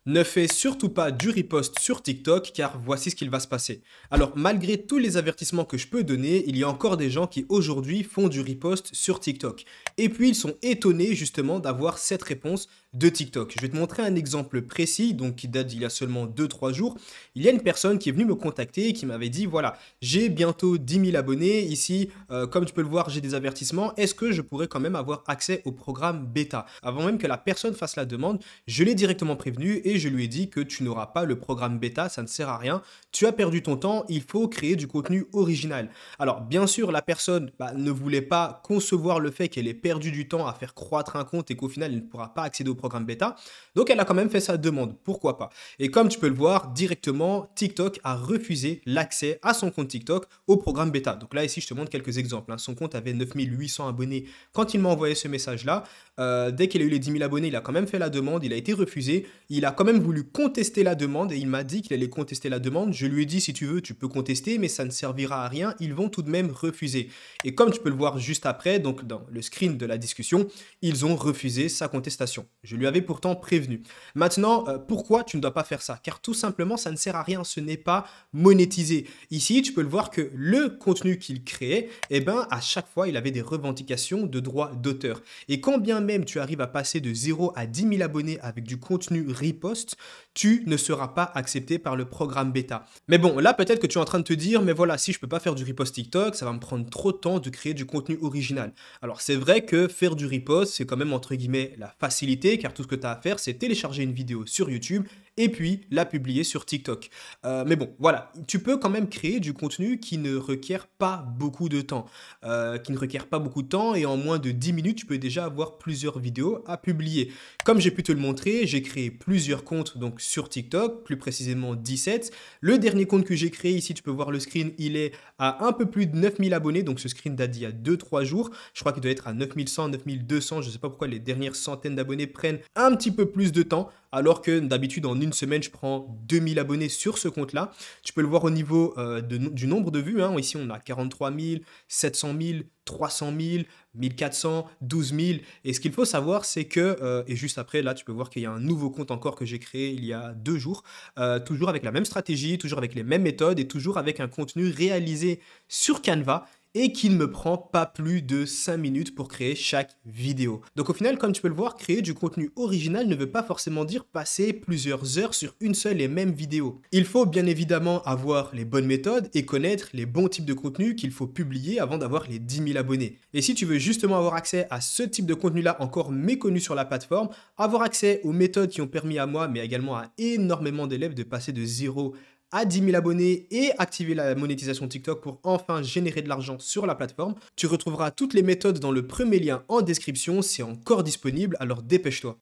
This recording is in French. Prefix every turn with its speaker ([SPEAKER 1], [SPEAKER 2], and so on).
[SPEAKER 1] Ne fais surtout pas du riposte sur TikTok car voici ce qu'il va se passer. Alors malgré tous les avertissements que je peux donner, il y a encore des gens qui aujourd'hui font du riposte sur TikTok. Et puis ils sont étonnés justement d'avoir cette réponse de TikTok. Je vais te montrer un exemple précis, donc qui date d'il y a seulement 2 3 jours. Il y a une personne qui est venue me contacter et qui m'avait dit voilà, j'ai bientôt 10 000 abonnés ici, comme tu peux le voir j'ai des avertissements, est-ce que je pourrais quand même avoir accès au programme bêta? Avant même que la personne fasse la demande, je l'ai directement prévenu et je lui ai dit que tu n'auras pas le programme bêta, ça ne sert à rien, tu as perdu ton temps, il faut créer du contenu original. Alors bien sûr, la personne ne voulait pas concevoir le fait qu'elle ait perdu du temps à faire croître un compte et qu'au final, elle ne pourra pas accéder au programme bêta, donc elle a quand même fait sa demande, pourquoi pas. Et comme tu peux le voir, directement, TikTok a refusé l'accès à son compte TikTok au programme bêta. Donc là, ici, je te montre quelques exemples, hein. Son compte avait 9800 abonnés quand il m'a envoyé ce message-là. Dès qu'il a eu les 10 000 abonnés, il a quand même fait la demande, il a été refusé. Il a quand même voulu contester la demande et il m'a dit qu'il allait contester la demande. Je lui ai dit, si tu veux, tu peux contester, mais ça ne servira à rien. Ils vont tout de même refuser. Et comme tu peux le voir juste après, donc dans le screen de la discussion, ils ont refusé sa contestation. Je lui avais pourtant prévenu. Maintenant, pourquoi tu ne dois pas faire ça? Car tout simplement, ça ne sert à rien. Ce n'est pas monétisé. Ici, tu peux le voir que le contenu qu'il créait, eh ben, à chaque fois, il avait des revendications de droits d'auteur. Et quand bien même tu arrives à passer de 0 à 10 000 abonnés avec du contenu riposte, tu ne seras pas accepté par le programme bêta. Mais bon, là peut-être que tu es en train de te dire, mais voilà, si je peux pas faire du riposte TikTok, ça va me prendre trop de temps de créer du contenu original. Alors c'est vrai que faire du riposte, c'est quand même entre guillemets la facilité, car tout ce que tu as à faire, c'est télécharger une vidéo sur YouTube et puis la publier sur TikTok. Mais bon, voilà, tu peux quand même créer du contenu qui ne requiert pas beaucoup de temps. Et en moins de 10 minutes, tu peux déjà avoir plusieurs vidéos à publier. Comme j'ai pu te le montrer, j'ai créé plusieurs comptes donc sur TikTok, plus précisément 17. Le dernier compte que j'ai créé, ici tu peux voir le screen, il est à un peu plus de 9000 abonnés, donc ce screen date d'il y a 2 3 jours. Je crois qu'il doit être à 9100, 9200, je ne sais pas pourquoi les dernières centaines d'abonnés prennent un petit peu plus de temps, alors que d'habitude en une semaine je prends 2000 abonnés sur ce compte-là. Tu peux le voir au niveau du nombre de vues, hein. Ici on a 43 000, 700 000, 300 000, 1400, 12 000. Et ce qu'il faut savoir, c'est que, et juste après, là, tu peux voir qu'il y a un nouveau compte encore que j'ai créé il y a 2 jours, toujours avec la même stratégie, toujours avec les mêmes méthodes et toujours avec un contenu réalisé sur Canva et qui ne me prend pas plus de 5 minutes pour créer chaque vidéo. Donc au final, comme tu peux le voir, créer du contenu original ne veut pas forcément dire passer plusieurs heures sur une seule et même vidéo. Il faut bien évidemment avoir les bonnes méthodes et connaître les bons types de contenus qu'il faut publier avant d'avoir les 10 000 abonnés. Et si tu veux justement avoir accès à ce type de contenu-là encore méconnu sur la plateforme, avoir accès aux méthodes qui ont permis à moi, mais également à énormément d'élèves de passer de 0 à 10 000 abonnés et activer la monétisation TikTok pour enfin générer de l'argent sur la plateforme. Tu retrouveras toutes les méthodes dans le premier lien en description, c'est encore disponible, alors dépêche-toi.